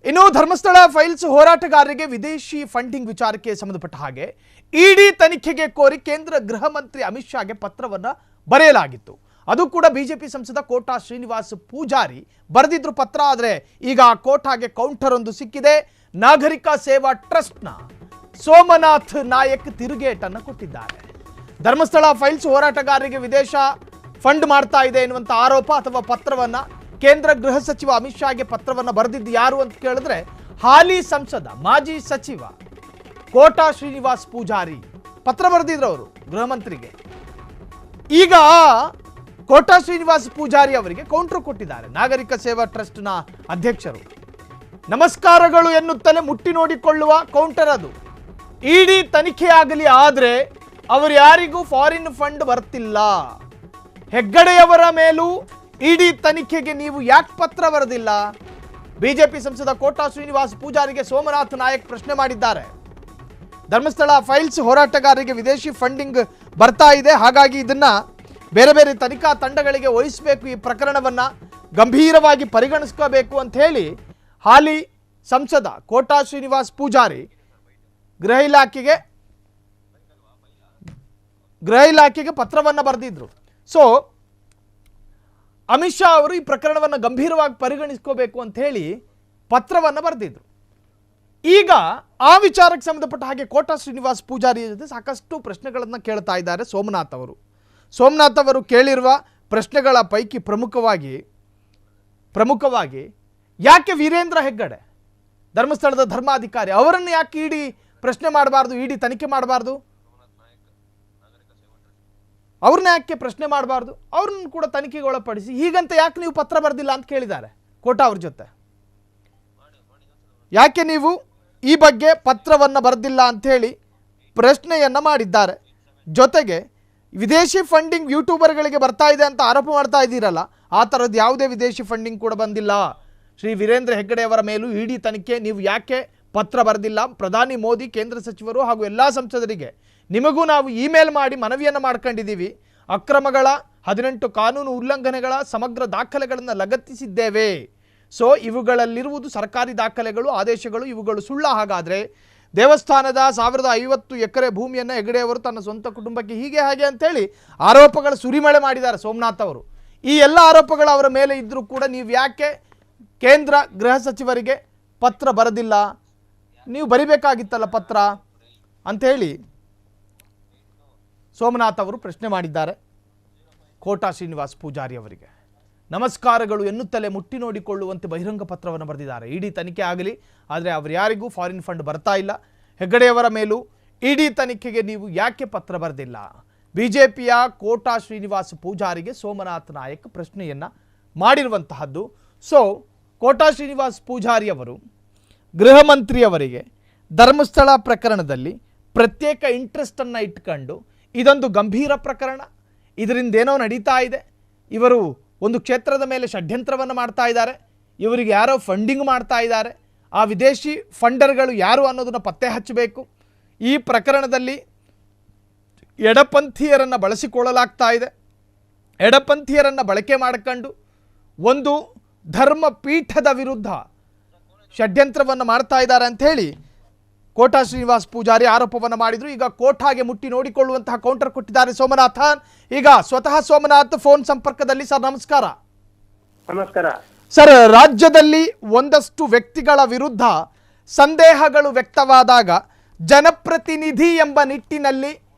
ಇನ್ನು ಧರ್ಮಸ್ಥಳ ಫೈಲ್ಸ್ ಹೋರಾಟಗಾರರಿಗೆ ವಿದೇಶಿ ಫಂಡಿಂಗ್ ವಿಚಾರಕ್ಕೆ ಸಂಬಂಧಪಟ್ಟ ಹಾಗೆ ಇಡಿ ತನಿಖೆಗೆ ಕೋರಿ ಕೇಂದ್ರ ಗೃಹ ಮಂತ್ರಿ ಅಮಿತ್ ಶಾಗೆ ಪತ್ರವನ್ನು ಬರೆಯಲಾಗಿತ್ತು. ಅದು ಕೂಡ ಬಿಜೆಪಿ ಸಂಸದ ಕೋಟಾ ಶ್ರೀನಿವಾಸ್ ಪೂಜಾರಿ ಬರೆದಿದ್ರು ಪತ್ರ. ಆದರೆ ಈಗ ಕೋಟಾಗೆ ಕೌಂಟರ್ ಒಂದು ಸಿಕ್ಕಿದೆ. ನಾಗರಿಕ ಸೇವಾ ಟ್ರಸ್ಟ್ನ ಸೋಮನಾಥ್ ನಾಯಕ್ ತಿರುಗೇಟನ್ನು ಕೊಟ್ಟಿದ್ದಾರೆ. ಧರ್ಮಸ್ಥಳ ಫೈಲ್ಸ್ ಹೋರಾಟಗಾರರಿಗೆ ವಿದೇಶ ಫಂಡ್ ಮಾಡ್ತಾ ಇದೆ ಎನ್ನುವಂಥ ಆರೋಪ ಅಥವಾ ಪತ್ರವನ್ನು ಕೇಂದ್ರ ಗೃಹ ಸಚಿವ ಅಮಿತ್ ಶಾಗೆ ಪತ್ರವನ್ನು ಬರೆದಿದ್ದು ಯಾರು ಅಂತ ಕೇಳಿದ್ರೆ ಹಾಲಿ ಸಂಸದ ಮಾಜಿ ಸಚಿವ ಕೋಟಾ ಶ್ರೀನಿವಾಸ್ ಪೂಜಾರಿ ಪತ್ರ ಬರೆದಿದ್ರು ಅವರು ಗೃಹ ಮಂತ್ರಿಗೆ. ಈಗ ಕೋಟಾ ಶ್ರೀನಿವಾಸ್ ಪೂಜಾರಿ ಅವರಿಗೆ ಕೌಂಟರ್ ಕೊಟ್ಟಿದ್ದಾರೆ ನಾಗರಿಕ ಸೇವಾ ಟ್ರಸ್ಟ್ನ ಅಧ್ಯಕ್ಷರು. ನಮಸ್ಕಾರಗಳು ಎನ್ನುತ್ತಲೇ ಮುಟ್ಟಿ ನೋಡಿಕೊಳ್ಳುವ ಕೌಂಟರ್ ಅದು. ಇಡಿ ತನಿಖೆ ಆಗಲಿ, ಆದರೆ ಅವರು ಯಾರಿಗೂ ಫಾರಿನ್ ಫಂಡ್ ಬರ್ತಿಲ್ಲ. ಹೆಗ್ಗಡೆಯವರ ಮೇಲೂ ಇಡಿ ತನಿಖೆಗೆ ನೀವು ಯಾಕೆ ಪತ್ರ ಬರೆದಿಲ್ಲ? ಬಿಜೆಪಿ ಸಂಸದ ಕೋಟಾ ಶ್ರೀನಿವಾಸ್ ಪೂಜಾರಿಗೆ ಸೋಮನಾಥ್ ನಾಯಕ್ ಪ್ರಶ್ನೆ ಮಾಡಿದ್ದಾರೆ. ಧರ್ಮಸ್ಥಳ ಫೈಲ್ಸ್ ಹೋರಾಟಗಾರರಿಗೆ ವಿದೇಶಿ ಫಂಡಿಂಗ್ ಬರ್ತಾ ಇದೆ, ಹಾಗಾಗಿ ಇದನ್ನ ಬೇರೆ ಬೇರೆ ತನಿಖಾ ತಂಡಗಳಿಗೆ ವಹಿಸಬೇಕು, ಈ ಪ್ರಕರಣವನ್ನ ಗಂಭೀರವಾಗಿ ಪರಿಗಣಿಸ್ಕೋಬೇಕು ಅಂತ ಹೇಳಿ ಹಾಲಿ ಸಂಸದ ಕೋಟಾ ಶ್ರೀನಿವಾಸ್ ಪೂಜಾರಿ ಗೃಹ ಇಲಾಖೆಗೆ ಪತ್ರವನ್ನು ಬರೆದಿದ್ರು. ಸೊ ಅಮಿತ್ ಶಾ ಅವರು ಈ ಪ್ರಕರಣವನ್ನು ಗಂಭೀರವಾಗಿ ಪರಿಗಣಿಸ್ಕೋಬೇಕು ಅಂತ ಹೇಳಿ ಪತ್ರವನ್ನು ಬರೆದಿದ್ರು. ಈಗ ಆ ವಿಚಾರಕ್ಕೆ ಸಂಬಂಧಪಟ್ಟ ಹಾಗೆ ಕೋಟಾ ಶ್ರೀನಿವಾಸ್ ಪೂಜಾರಿ ಜೊತೆ ಸಾಕಷ್ಟು ಪ್ರಶ್ನೆಗಳನ್ನು ಕೇಳ್ತಾ ಇದ್ದಾರೆ ಸೋಮನಾಥ್ ಅವರು. ಸೋಮನಾಥ್ ಅವರು ಕೇಳಿರುವ ಪ್ರಶ್ನೆಗಳ ಪೈಕಿ ಪ್ರಮುಖವಾಗಿ ಯಾಕೆ ವೀರೇಂದ್ರ ಹೆಗ್ಗಡೆ ಧರ್ಮಸ್ಥಳದ ಧರ್ಮಾಧಿಕಾರಿ ಅವರನ್ನು ಯಾಕೆ ಇಡಿ ಪ್ರಶ್ನೆ ಮಾಡಬಾರ್ದು, ಇಡಿ ತನಿಖೆ ಮಾಡಬಾರ್ದು, ಅವ್ರನ್ನ ಯಾಕೆ ಪ್ರಶ್ನೆ ಮಾಡಬಾರ್ದು, ಅವ್ರನ್ನ ಕೂಡ ತನಿಖೆಗೆ ಒಳಪಡಿಸಿ, ಹೀಗಂತ ಯಾಕೆ ನೀವು ಪತ್ರ ಬರೆದಿಲ್ಲ ಅಂತ ಕೇಳಿದ್ದಾರೆ ಕೋಟಾ ಅವ್ರ ಜೊತೆ. ಯಾಕೆ ನೀವು ಈ ಬಗ್ಗೆ ಪತ್ರವನ್ನು ಬರೆದಿಲ್ಲ ಅಂಥೇಳಿ ಪ್ರಶ್ನೆಯನ್ನು ಮಾಡಿದ್ದಾರೆ. ಜೊತೆಗೆ ವಿದೇಶಿ ಫಂಡಿಂಗ್ ಯೂಟ್ಯೂಬರ್ಗಳಿಗೆ ಬರ್ತಾ ಇದೆ ಅಂತ ಆರೋಪ ಮಾಡ್ತಾ ಇದ್ದೀರಲ್ಲ, ಆ ಥರದ್ದು ಯಾವುದೇ ವಿದೇಶಿ ಫಂಡಿಂಗ್ ಕೂಡ ಬಂದಿಲ್ಲ. ಶ್ರೀ ವೀರೇಂದ್ರ ಹೆಗ್ಗಡೆಯವರ ಮೇಲೂ ಇಡಿ ತನಿಖೆ ನೀವು ಯಾಕೆ ಪತ್ರ ಬರೆದಿಲ್ಲ? ಪ್ರಧಾನಿ ಮೋದಿ, ಕೇಂದ್ರ ಸಚಿವರು ಹಾಗೂ ಎಲ್ಲ ಸಂಸದರಿಗೆ ನಿಮಗೂ ನಾವು ಇಮೇಲ್ ಮಾಡಿ ಮನವಿಯನ್ನು ಮಾಡ್ಕೊಂಡಿದ್ದೀವಿ. ಅಕ್ರಮಗಳ 18 ಕಾನೂನು ಉಲ್ಲಂಘನೆಗಳ ಸಮಗ್ರ ದಾಖಲೆಗಳನ್ನು ಲಗತ್ತಿಸಿದ್ದೇವೆ. ಸೊ ಇವುಗಳಲ್ಲಿರುವುದು ಸರ್ಕಾರಿ ದಾಖಲೆಗಳು, ಆದೇಶಗಳು, ಇವುಗಳು ಸುಳ್ಳ. ಹಾಗಾದರೆ ದೇವಸ್ಥಾನದ 1050 ಎಕರೆ ಭೂಮಿಯನ್ನು ಹೆಗ್ಗಡೆಯವರು ತನ್ನ ಸ್ವಂತ ಕುಟುಂಬಕ್ಕೆ ಹೀಗೆ ಹಾಗೆ ಅಂತೇಳಿ ಆರೋಪಗಳ ಸುರಿಮಳೆ ಮಾಡಿದ್ದಾರೆ ಸೋಮನಾಥ್ ಅವರು. ಈ ಎಲ್ಲ ಆರೋಪಗಳು ಅವರ ಮೇಲೆ ಇದ್ದರೂ ಕೂಡ ನೀವು ಯಾಕೆ ಕೇಂದ್ರ ಗೃಹ ಸಚಿವರಿಗೆ ಪತ್ರ ಬರೆದಿಲ್ಲ? ನೀವು ಬರಿಬೇಕಾಗಿತ್ತಲ್ಲ ಪತ್ರ ಅಂಥೇಳಿ ಸೋಮನಾಥ್ ಅವರು ಪ್ರಶ್ನೆ ಮಾಡಿದ್ದಾರೆ ಕೋಟಾ ಶ್ರೀನಿವಾಸ್ ಪೂಜಾರಿ ಅವರಿಗೆ. ನಮಸ್ಕಾರಗಳು ಎನ್ನುತ್ತಲೇ ಮುಟ್ಟಿ ನೋಡಿಕೊಳ್ಳುವಂತೆ ಬಹಿರಂಗ ಪತ್ರವನ್ನು ಬರೆದಿದ್ದಾರೆ. ಇಡಿ ತನಿಖೆ ಆಗಲಿ, ಆದರೆ ಅವರು ಯಾರಿಗೂ ಫಾರಿನ್ ಫಂಡ್ ಬರ್ತಾ ಇಲ್ಲ. ಹೆಗ್ಗಡೆಯವರ ಮೇಲೂ ಇಡಿ ತನಿಖೆಗೆ ನೀವು ಯಾಕೆ ಪತ್ರ ಬರೆದಿಲ್ಲ? ಬಿಜೆಪಿಯ ಕೋಟಾ ಶ್ರೀನಿವಾಸ್ ಪೂಜಾರಿಗೆ ಸೋಮನಾಥ್ ನಾಯಕ್ ಪ್ರಶ್ನೆಯನ್ನು ಮಾಡಿರುವಂತಹದ್ದು. ಸೊ ಕೋಟಾ ಶ್ರೀನಿವಾಸ್ ಪೂಜಾರಿ ಅವರು ಗೃಹ ಮಂತ್ರಿಯವರಿಗೆ ಧರ್ಮಸ್ಥಳ ಪ್ರಕರಣದಲ್ಲಿ ಪ್ರತ್ಯೇಕ ಇಂಟ್ರೆಸ್ಟನ್ನು ಇಟ್ಕೊಂಡು ಇದೊಂದು ಗಂಭೀರ ಪ್ರಕರಣ, ಇದರಿಂದ ಏನೋ ನಡೀತಾ ಇದೆ, ಇವರು ಒಂದು ಕ್ಷೇತ್ರದ ಮೇಲೆ ಷಡ್ಯಂತ್ರವನ್ನು ಮಾಡ್ತಾ ಇದ್ದಾರೆ, ಇವರಿಗೆ ಯಾರೋ ಫಂಡಿಂಗ್ ಮಾಡ್ತಾ ಇದ್ದಾರೆ, ಆ ವಿದೇಶಿ ಫಂಡರ್ಗಳು ಯಾರು ಅನ್ನೋದನ್ನು ಪತ್ತೆ ಹಚ್ಚಬೇಕು, ಈ ಪ್ರಕರಣದಲ್ಲಿ ಎಡಪಂಥೀಯರನ್ನು ಬಳಸಿಕೊಳ್ಳಲಾಗ್ತಾ ಇದೆ, ಎಡಪಂಥೀಯರನ್ನು ಬಳಕೆ ಮಾಡಿಕೊಂಡು ಒಂದು ಧರ್ಮ ಪೀಠದ ವಿರುದ್ಧ ಷಡ್ಯಂತ್ರವನ್ನು ಮಾಡ್ತಾ ಇದ್ದಾರೆ ಅಂಥೇಳಿ ಕೋಟಾ ಶ್ರೀನಿವಾಸ್ ಪೂಜಾರಿ ಆರೋಪವನ್ನು ಮಾಡಿದರು. ಈಗ ಕೋಟಾಗೆ ಮುಟ್ಟಿ ನೋಡಿಕೊಳ್ಳುವಂತಹ ಕೌಂಟರ್ ಕೊಟ್ಟಿದ್ದಾರೆ ಸೋಮನಾಥನ್. ಈಗ ಸ್ವತಃ ಸೋಮನಾಥ್ ಫೋನ್ ಸಂಪರ್ಕದಲ್ಲಿ. ಸರ್ ನಮಸ್ಕಾರ. ನಮಸ್ಕಾರ ಸರ್, ರಾಜ್ಯದಲ್ಲಿ ಒಂದಷ್ಟು ವ್ಯಕ್ತಿಗಳ ವಿರುದ್ಧ ಸಂದೇಹಗಳು ವ್ಯಕ್ತವಾದಾಗ ಜನಪ್ರತಿನಿಧಿ ಎಂಬ ನಿಟ್ಟಿನಲ್ಲಿ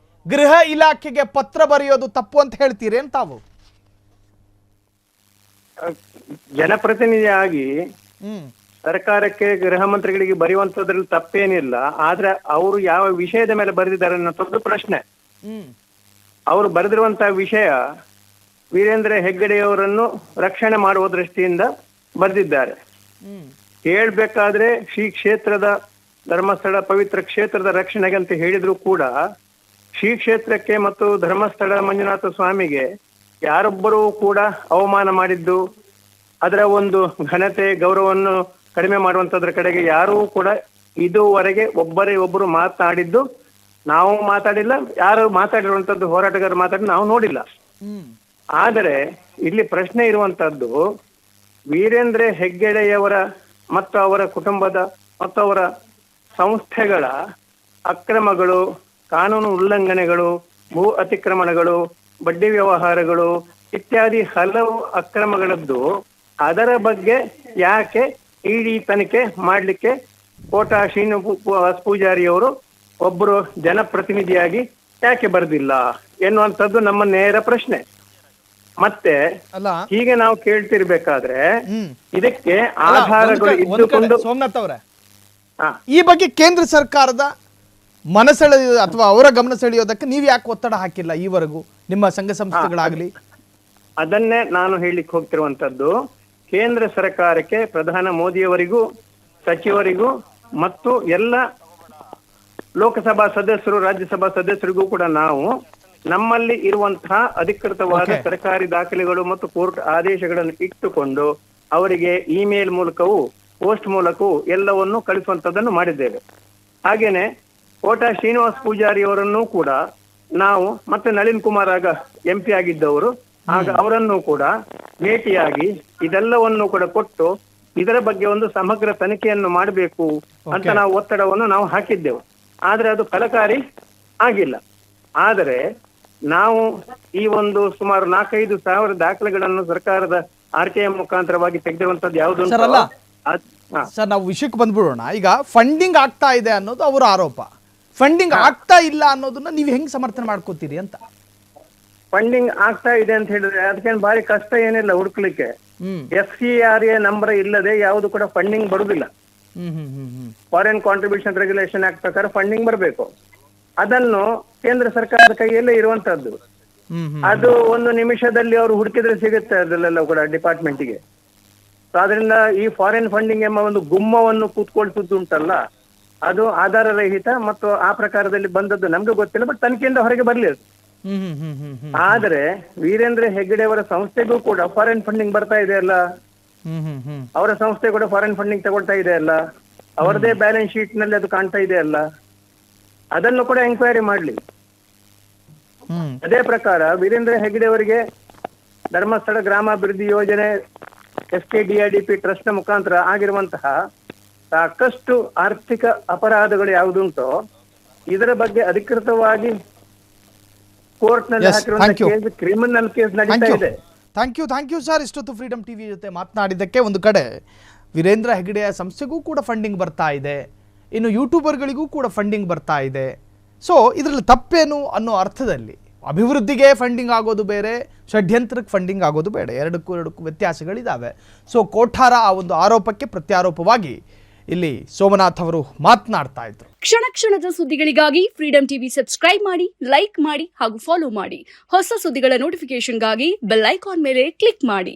ಗೃಹ ಇಲಾಖೆಗೆ ಪತ್ರ ಬರೆಯೋದು ತಪ್ಪು ಅಂತ ಹೇಳ್ತೀರೇನು ತಾವು? ಜನಪ್ರತಿನಿಧಿಯಾಗಿ ಸರ್ಕಾರಕ್ಕೆ ಗೃಹ ಮಂತ್ರಿಗಳಿಗೆ ಬರೆಯುವಂತದ್ರಲ್ಲಿ ತಪ್ಪೇನಿಲ್ಲ. ಆದ್ರೆ ಅವರು ಯಾವ ವಿಷಯದ ಮೇಲೆ ಬರೆದಿದ್ದಾರೆ ಅನ್ನೋದು ಪ್ರಶ್ನೆ. ಅವರು ಬರೆದಿರುವಂತಹ ವಿಷಯ ವೀರೇಂದ್ರ ಹೆಗ್ಗಡೆಯವರನ್ನು ರಕ್ಷಣೆ ಮಾಡುವ ದೃಷ್ಟಿಯಿಂದ ಬರೆದಿದ್ದಾರೆ. ಹೇಳ್ಬೇಕಾದ್ರೆ ಶ್ರೀ ಕ್ಷೇತ್ರದ ಧರ್ಮಸ್ಥಳ ಪವಿತ್ರ ಕ್ಷೇತ್ರದ ರಕ್ಷಣೆಗೆ ಅಂತ ಹೇಳಿದ್ರು ಕೂಡ ಶ್ರೀ ಕ್ಷೇತ್ರಕ್ಕೆ ಮತ್ತು ಧರ್ಮಸ್ಥಳ ಮಂಜುನಾಥ ಸ್ವಾಮಿಗೆ ಯಾರೊಬ್ಬರೂ ಕೂಡ ಅವಮಾನ ಮಾಡಿದ್ದು, ಅದರ ಒಂದು ಘನತೆ ಗೌರವವನ್ನು ಕಡಿಮೆ ಮಾಡುವಂತದ್ರ ಕಡೆಗೆ ಯಾರೂ ಕೂಡ ಇದುವರೆಗೆ ಒಬ್ಬರು ಮಾತಾಡಿದ್ದು ನಾವು ಮಾತಾಡಿಲ್ಲ, ಯಾರು ಮಾತಾಡಿರುವಂತದ್ದು ಹೋರಾಟಗಾರರು ಮಾತಾಡಿ ನಾವು ನೋಡಿಲ್ಲ. ಆದರೆ ಇಲ್ಲಿ ಪ್ರಶ್ನೆ ಇರುವಂತದ್ದು ವೀರೇಂದ್ರ ಹೆಗ್ಗಡೆಯವರ ಮತ್ತು ಅವರ ಕುಟುಂಬದ ಮತ್ತು ಅವರ ಸಂಸ್ಥೆಗಳ ಅಕ್ರಮಗಳು, ಕಾನೂನು ಉಲ್ಲಂಘನೆಗಳು, ಭೂ ಅತಿಕ್ರಮಣಗಳು, ಬಡ್ಡಿ ವ್ಯವಹಾರಗಳು ಇತ್ಯಾದಿ ಹಲವು ಅಕ್ರಮಗಳದ್ದು ಅದರ ಬಗ್ಗೆ ಯಾಕೆ ಇಡಿ ತನಿಖೆ ಮಾಡಲಿಕ್ಕೆ ಕೋಟಾ ಶ್ರೀನಿವಾಸ ಪೂಜಾರಿಯವರು ಒಬ್ಬರು ಜನಪ್ರತಿನಿಧಿಯಾಗಿ ಯಾಕೆ ಬರೆದಿಲ್ಲ ಎನ್ನುವಂಥದ್ದು ನಮ್ಮ ನೇರ ಪ್ರಶ್ನೆ. ಮತ್ತೆ ಅಲ್ಲ ಹೀಗೆ ನಾವು ಕೇಳ್ತಿರ್ಬೇಕಾದ್ರೆ ಹ್ಮ್ ಇದಕ್ಕೆ ಅಲ್ಲ, ಆಧಾರಗಳು ಒಂದ್ ಕಡೆ ಇದ್ದುಕೊಂಡು ಸೋಮನಾಥ್ ಅವರೇ, ಹಾ, ಈ ಬಗ್ಗೆ ಕೇಂದ್ರ ಸರ್ಕಾರದ ಮನಸೆಳೆಯ ಅಥವಾ ಅವರ ಗಮನ ಸೆಳೆಯೋದಕ್ಕೆ ನೀವು ಯಾಕೆ ಒತ್ತಡ ಹಾಕಿಲ್ಲ ಈವರೆಗೂ, ನಿಮ್ಮ ಸಂಘ ಸಂಸ್ಥೆಗಳಾಗ್ಲಿ? ಅದನ್ನೇ ನಾನು ಹೇಳಲಿಕ್ಕೆ ಹೋಗ್ತಿರುವಂತದ್ದು. ಕೇಂದ್ರ ಸರ್ಕಾರಕ್ಕೆ ಪ್ರಧಾನ ಮೋದಿಯವರಿಗೂ ಸಚಿವರಿಗೂ ಮತ್ತು ಎಲ್ಲ ಲೋಕಸಭಾ ಸದಸ್ಯರು, ರಾಜ್ಯಸಭಾ ಸದಸ್ಯರಿಗೂ ಕೂಡ ನಾವು ನಮ್ಮಲ್ಲಿ ಇರುವಂತಹ ಅಧಿಕೃತವಾದ Okay. ಸರ್ಕಾರಿ ದಾಖಲೆಗಳು ಮತ್ತು ಕೋರ್ಟ್ ಆದೇಶಗಳನ್ನು ಇಟ್ಟುಕೊಂಡು ಅವರಿಗೆ ಇಮೇಲ್ ಮೂಲಕವೂ ಪೋಸ್ಟ್ ಮೂಲಕವೂ ಎಲ್ಲವನ್ನು ಕಳಿಸುವಂತದ್ದನ್ನು ಮಾಡಿದ್ದೇವೆ. ಹಾಗೇನೆ ಕೋಟಾ ಶ್ರೀನಿವಾಸ ಪೂಜಾರಿ ಅವರನ್ನು ಕೂಡ ನಾವು ಮತ್ತೆ ನಳಿನ್ ಕುಮಾರ್ ಆಗ MP ಆಗಿದ್ದವರು, ಆಗ ಅವರನ್ನು ಕೂಡ ಭೇಟಿಯಾಗಿ ಇದೆಲ್ಲವನ್ನು ಕೂಡ ಕೊಟ್ಟು ಇದರ ಬಗ್ಗೆ ಒಂದು ಸಮಗ್ರ ತನಿಖೆಯನ್ನು ಮಾಡಬೇಕು ಅಂತ Okay. ನಾವು ಒತ್ತಡವನ್ನು ನಾವು ಹಾಕಿದ್ದೆವು. ಆದ್ರೆ ಅದು ಫಲಕಾರಿ ಆಗಿಲ್ಲ. ಆದರೆ ನಾವು ಈ ಒಂದು ಸುಮಾರು 4-5 ಸಾವಿರ ದಾಖಲೆಗಳನ್ನು ಸರ್ಕಾರದ RTI ಮುಖಾಂತರವಾಗಿ ತೆಗೆದಿರುವಂತದ್ದು ಯಾವುದು ಸರ್, ಅಲ್ಲ. ಹಾ, ಸರ್, ನಾವು ವಿಷಯಕ್ಕೆ ಬಂದ್ಬಿಡೋಣ. ಈಗ ಫಂಡಿಂಗ್ ಆಗ್ತಾ ಇದೆ ಅನ್ನೋದು ಅವರ ಆರೋಪ. ಫಂಡಿಂಗ್ ಆಗ್ತಾ ಇಲ್ಲ ಅನ್ನೋದನ್ನ ನೀವು ಹೆಂಗ್ ಸಮರ್ಥನೆ ಮಾಡ್ಕೋತೀರಿ ಅಂತ? ಫಂಡಿಂಗ್ ಆಗ್ತಾ ಇದೆ ಅಂತ ಹೇಳಿದ್ರೆ ಅದಕ್ಕೇನು ಭಾರಿ ಕಷ್ಟ ಏನಿಲ್ಲ ಹುಡುಕ್ಲಿಕ್ಕೆ. ಹ್ಮ್ FCRA ನಂಬರ್ ಇಲ್ಲದೆ ಯಾವುದು ಕೂಡ ಫಂಡಿಂಗ್ ಬರುದಿಲ್ಲ. ಹ್ಮ್ ಹ್ಮ್ ಹ್ಮ್ ಹ್ಮ್ ಫಾರಿನ್ ಕಾಂಟ್ರಿಬ್ಯೂಷನ್ ರೆಗ್ಯುಲೇಷನ್ ಆಕ್ಟ್ ಪ್ರಕಾರ ಫಂಡಿಂಗ್ ಬರಬೇಕು. ಅದನ್ನು ಕೇಂದ್ರ ಸರ್ಕಾರದ ಕೈಯಲ್ಲೇ ಇರುವಂತದ್ದು. ಹ್ಮ್ ಹ್ಮ್ ಅದು ಒಂದು ನಿಮಿಷದಲ್ಲಿ ಅವರು ಹುಡುಕಿದ್ರೆ ಸಿಗುತ್ತೆ ಅದರಲ್ಲೆಲ್ಲ ಕೂಡ ಡಿಪಾರ್ಟ್ಮೆಂಟ್ಗೆ. ಆದ್ರಿಂದ ಈ ಫಾರಿನ್ ಫಂಡಿಂಗ್ ಎಂಬ ಒಂದು ಗುಮ್ಮವನ್ನು ಕೂತ್ಕೊಳ್ಸುದುಂಟಲ್ಲ, ಅದು ಆಧಾರ ರಹಿತ ಮತ್ತು ಆ ಪ್ರಕಾರದಲ್ಲಿ ಬಂದದ್ದು ನಮ್ಗೆ ಗೊತ್ತಿಲ್ಲ. ಬಟ್ ತನಿಖೆಯಿಂದ ಹೊರಗೆ ಬರ್ಲಿ ಅದು. ಹ್ಮ್ ಹ್ಮ್ ಹ್ಮ್ ಹ್ಮ್ ಹ್ಮ್ ಆದ್ರೆ ವೀರೇಂದ್ರ ಹೆಗ್ಗಡೆ ಅವರ ಸಂಸ್ಥೆಗೂ ಕೂಡ ಫಾರಿನ್ ಫಂಡಿಂಗ್ ಬರ್ತಾ ಇದೆ ಅಲ್ಲ, ಹ್ಮ್ ಹ್ಮ್ ಹ್ಮ್ ಅವರ ಸಂಸ್ಥೆ ಕೂಡ ಫಾರಿನ್ ಫಂಡಿಂಗ್ ತಗೊಳ್ತಾ ಇದೆ ಅಲ್ಲ, ಅವರದೇ ಬ್ಯಾಲೆನ್ಸ್ ಶೀಟ್ ನಲ್ಲಿ ಅದು ಕಾಣ್ತಾ ಇದೆ ಅಲ್ಲ, ಅದನ್ನು ಕೂಡ ಎಂಕ್ವೈರಿ ಮಾಡ್ಲಿ. ಹ್ಮ್ ಅದೇ ಪ್ರಕಾರ ವೀರೇಂದ್ರ ಹೆಗ್ಗಡೆ ಅವರಿಗೆ ಧರ್ಮಸ್ಥಳ ಗ್ರಾಮಾಭಿವೃದ್ಧಿ ಯೋಜನೆ SKDRDP ಟ್ರಸ್ಟ್ ನ ಮುಖಾಂತರ ಆಗಿರುವಂತಹ ಸಾಕಷ್ಟು ಆರ್ಥಿಕ ಅಪರಾಧಗಳು ಯಾವುದುಂಟೋ ಇದರ ಬಗ್ಗೆ ಅಧಿಕೃತವಾಗಿ ಕೋರ್ಟ್ ನಲ್ಲಿ Yes, thank you. ಹಾಕಿರುವಂತಹ ಕೇಸ್ ಕ್ರಿಮಿನಲ್ ಕೇಸ್ ನಡೀತಾ ಇದೆ. Thank you sir. ಇಷ್ಟೊತ್ತು ಫ್ರೀಡಮ್ ಟಿವಿ ಜೊತೆ ಮಾತನಾಡಿದ್ದಕ್ಕೆ. ಒಂದು ಕಡೆ ವೀರೇಂದ್ರ ಹೆಗ್ಗಡೆಯ ಸಂಸ್ಥೆಗೂ ಕೂಡ ಫಂಡಿಂಗ್ ಬರ್ತಾ ಇದೆ, ಇನ್ನು ಯೂಟ್ಯೂಬರ್ಗಳಿಗೂ ಕೂಡ ಫಂಡಿಂಗ್ ಬರ್ತಾ ಇದೆ. ಸೊ ಇದರಲ್ಲಿ ತಪ್ಪೇನು ಅನ್ನೋ ಅರ್ಥದಲ್ಲಿ ಅಭಿವೃದ್ಧಿಗೆ ಫಂಡಿಂಗ್ ಆಗೋದು ಬೇರೆ, ಷಡ್ಯಂತ್ರಕ್ಕೆ ಫಂಡಿಂಗ್ ಆಗೋದು ಬೇಡ, ಎರಡಕ್ಕೂ ವ್ಯತ್ಯಾಸಗಳಿದ್ದಾವೆ. ಸೊ ಕೋಠಾರ ಆ ಒಂದು ಆರೋಪಕ್ಕೆ ಪ್ರತ್ಯಾರೋಪವಾಗಿ ಇಲ್ಲಿ ಸೋಮನಾಥ್ ಅವರು ಮಾತನಾಡ್ತಾ ಇದ್ರು. ಕ್ಷಣ ಕ್ಷಣದ ಸುದ್ದಿಗಳಿಗಾಗಿ ಫ್ರೀಡಂ ಟಿವಿ ಸಬ್ಸ್ಕ್ರೈಬ್ ಮಾಡಿ, ಲೈಕ್ ಮಾಡಿ ಹಾಗೂ ಫಾಲೋ ಮಾಡಿ. ಹೊಸ ಸುದ್ದಿಗಳ ನೋಟಿಫಿಕೇಶನ್ಗಾಗಿ ಬೆಲ್ ಐಕಾನ್ ಮೇಲೆ ಕ್ಲಿಕ್ ಮಾಡಿ.